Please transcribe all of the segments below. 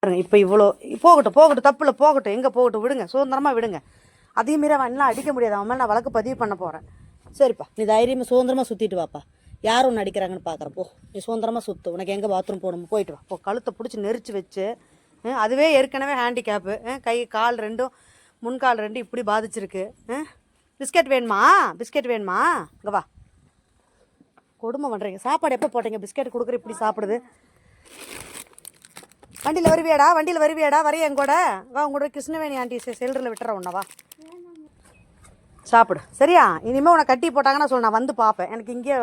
பாருங்க இப்போ இவ்வளோ போகட்டும் தப்பு இல்லை, போகட்டும், எங்கே போகட்டும், விடுங்க, சுதந்திரமாக விடுங்க. அதே மாரி அவன் எல்லாம் அடிக்க முடியாது, அவன் மேலே நான் வழக்கு பதிவு பண்ண போகிறேன். சரிப்பா, நீ தைரியமாக சுதந்திரமாக சுற்றிட்டு வாப்பா, யார் ஒன்று அடிக்கிறாங்கன்னு பார்க்குறப்போ நீ சுதந்திரமாக சுற்று. உனக்கு எங்கே பாத்ரூம் போகணும் போயிட்டு வா. இப்போ கழுத்தை பிடிச்சி நெரிச்சு வச்சு, அதுவே ஏற்கனவே ஹேண்டிகேப்பு, கை கால் ரெண்டும் முன்கால் ரெண்டும் இப்படி பாதிச்சிருக்கு. பிஸ்கெட் வேணுமா? பிஸ்கெட் வேணுமா? இங்கே வா, கொடுமை பண்ணுறீங்க. சாப்பாடு எப்போ போட்டீங்க? பிஸ்கெட் கொடுக்குற இப்படி சாப்பிடுது. வண்டியில் வருவியாடா? வரைய எங்கூட வா, உங்களோட கிருஷ்ணவேணி ஆண்டி செல்டரில் விட்டுற உன்னவா, சாப்பிடு சரியா? இனிமேல் உனக்கு கட்டி போட்டாங்கன்னா சொல்லு, நான் வந்து பார்ப்பேன். எனக்கு இங்கே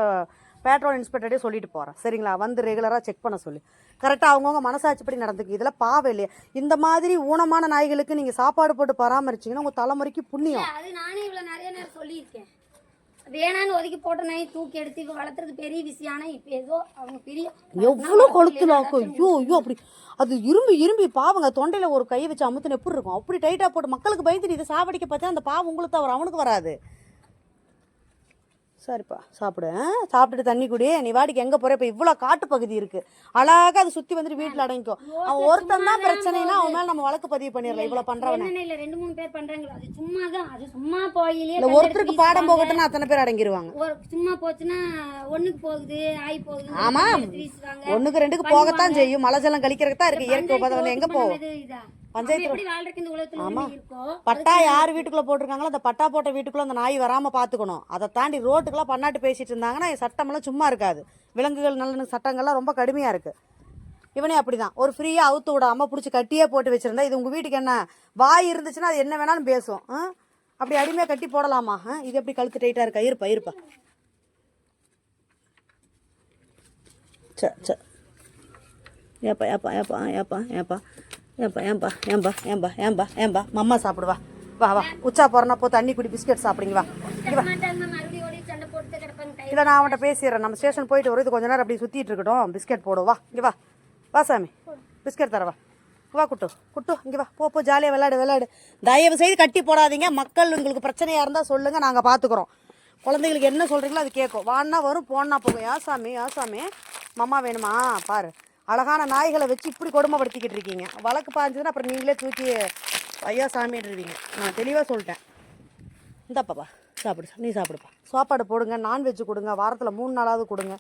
பேட்ரோல் இன்ஸ்பெக்டரே சொல்லிட்டு போகிறேன் சரிங்களா? வந்து ரெகுலராக செக் பண்ண சொல்லி கரெக்டாக அவங்கவுங்க மனசாட்சிப்படி நடந்துக்கு. இதில் பாவம் இல்லையா? இந்த மாதிரி ஊனமான நாய்களுக்கு நீங்கள் சாப்பாடு போட்டு பராமரிச்சிங்கன்னா உங்கள் தலைமுறைக்கு புண்ணியம். அது நானே இவ்வளோ நிறைய நேரம் சொல்லியிருக்கேன். வேணான்னு ஒதுக்கி போட்ட நாய் தூக்கி எடுத்து இப்போ வளர்த்துறது பெரிய விஷயம். ஆனால் இப்போ ஏதோ அவங்க பெரிய எவ்வளோ கொளுத்துலாக்கும். ஐயோ அப்படி அது இரும்பி பாவங்க தொண்டையில் ஒரு கையை வச்சு அமுத்துன்னு எப்படி இருக்கும்? அப்படி டைட்டாக போட்டு மக்களுக்கு பயந்துட்டு இதை சாவடிக்க பார்த்தா அந்த பாவம் உங்களுக்கு தான் வரும், அவனுக்கு வராது. சரிப்பா, சாப்பிடு. சாப்பிட்டுட்டு தண்ணி குடி. நீ வாடிக்கு எங்கே போகிற? இப்போ இவ்வளோ காட்டு பகுதி இருக்குது, அழகாக அதை சுற்றி வந்துட்டு வீட்டில் அடங்கிக்கும். அவன் ஒருத்தன் தான் பிரச்சனைனா அவன் மேலே நம்ம வழக்கு பதிவு பண்ணிடலாம். இவ்வளோ பண்ணுறவனே இல்லை, 2-3 பேர் பண்ணுறாங்க. அது சும்மா தான், அது சும்மா போயிலே இல்லை, ஒருத்தருக்கு பாடம் போகட்டும்னா அத்தனை பேர் அடங்கிடுவாங்க. சும்மா போச்சுன்னா ஒன்றுக்கு போகுது, ஆய் போகுது. ஆமாம், 1க்கு 2க்கு போகத்தான் செய்யும். மலை ஜலம் கழிக்கிறதுக்கு தான் இருக்குது. இயற்கை உபதவன் எங்கே போகும்? பஞ்சாயத்து. ஆமாம், பட்டா யார் வீட்டுக்குள்ளே போட்டிருக்காங்களோ அந்த பட்டா போட்ட வீட்டுக்குள்ளே அந்த நாய் வராமல் பார்த்துக்கணும். அதை தாண்டி ரோட்டுக்கெல்லாம் பன்னாட்டு பேசிட்டு இருந்தாங்கன்னா சட்டமெல்லாம் சும்மா இருக்காது. விலங்குகள் நல்ல சட்டங்கள்லாம் ரொம்ப கடுமையாக இருக்குது. இவனே அப்படி தான், ஒரு ஃப்ரீயாக அவுத்து விடாமல் பிடிச்சி கட்டியே போட்டு வச்சுருந்தா இது உங்கள் வீட்டுக்கு என்ன வாய் இருந்துச்சுன்னா அது என்ன வேணாலும் பேசும். அப்படி அடிமையாக கட்டி போடலாமா? இது எப்படி கழுத்து டைட்டாக இருக்கா? இருப்பா ச ஏன்பா மம்மா சாப்பிடுவா. வா உச்சா போறனா போ, தண்ணி குடி, பிஸ்கெட் சாப்பிடுங்க. வா இல்லை, நான் அவன்கிட்ட பேசிடுறேன். நம்ம ஸ்டேஷன் போயிட்டு வரும், இது கொஞ்ச நேரம் அப்படி சுற்றிட்டு இருக்கட்டும். பிஸ்கெட் போடும். வா வா சாமி, பிஸ்கெட் தரவா. வா குட்டு இங்கே வா, போ ஜாலியாக விளையாடு. தயவு செய்து கட்டி போடாதீங்க. மக்கள் உங்களுக்கு பிரச்சனையாக இருந்தால் சொல்லுங்கள், நாங்கள் பார்த்துக்குறோம். குழந்தைங்களுக்கு என்ன சொல்கிறீங்களோ அது கேட்கும். வான்னா வரும், போனா போகும். யாசாமி மம்மா வேணுமா? பாரு, அழகான நாய்களை வச்சு இப்படி கொடுமைப்படுத்திக்கிட்டு இருக்கீங்க. வழக்கு பாய்ஞ்சதுன்னா அப்புறம் நீங்களே தூக்கி ஐயா சாமிடுவீங்க. நான் தெளிவாக சொல்லிட்டேன். இந்தாப்பா சாப்பிடு, நீ சாப்பிடுப்பா. சாப்பாடு போடுங்க, நான்வெஜ் கொடுங்க, வாரத்தில் 3 நாளாவது கொடுங்க,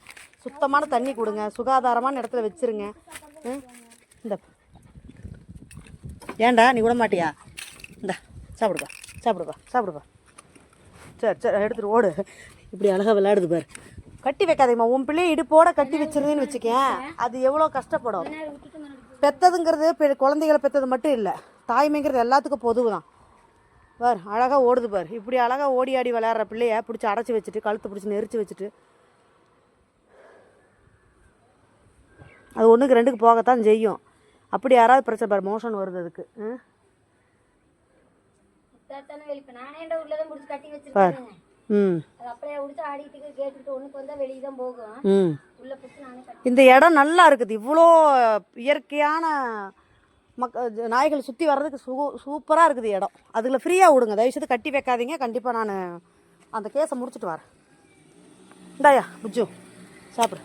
சுத்தமான தண்ணி கொடுங்க, சுகாதாரமான இடத்துல வச்சுருங்க. இந்த ஏன்டா நீ விட மாட்டியா? இந்தா சாப்பிடுப்பா. சரி எடுத்துகிட்டு ஓடு. இப்படி அழகாக விளையாடுது பாரு. கட்டி வைக்காதேம்மா, உன் பிள்ளையை இடுப்போட கட்டி வச்சிருந்தேன்னு வச்சுக்கேன், அது எவ்வளோ கஷ்டப்படும். பெற்றதுங்கிறது குழந்தைகளை பெற்றது மட்டும் இல்லை, தாய்மைங்கிறது எல்லாத்துக்கும் பொதுவு தான். பார் அழகாக ஓடுது பார். இப்படி அழகாக ஓடி ஆடி விளையாடுற பிள்ளைய பிடிச்சி அடைச்சி வச்சுட்டு கழுத்தை பிடிச்சி நெரிச்சு வச்சுட்டு அது 1க்கு 2க்கு போகத்தான் செய்யும். அப்படி யாராவது பிரச்சனை பாரு, மோஷன் வருது அதுக்கு. பார் இந்த இடம் நல்லா இருக்குது. இவ்வளோ இயற்கையான நாய்கள் சுற்றி வர்றதுக்கு சூப்பராக இருக்குது இடம். அதில் ஃப்ரீயாக விடுங்க, தயவுசெய்து கட்டி வைக்காதீங்க. கண்டிப்பாக நான் அந்த கேஸை முடிச்சுட்டு வரேன். இந்தாயா புஜ்ஜு சாப்பிடு.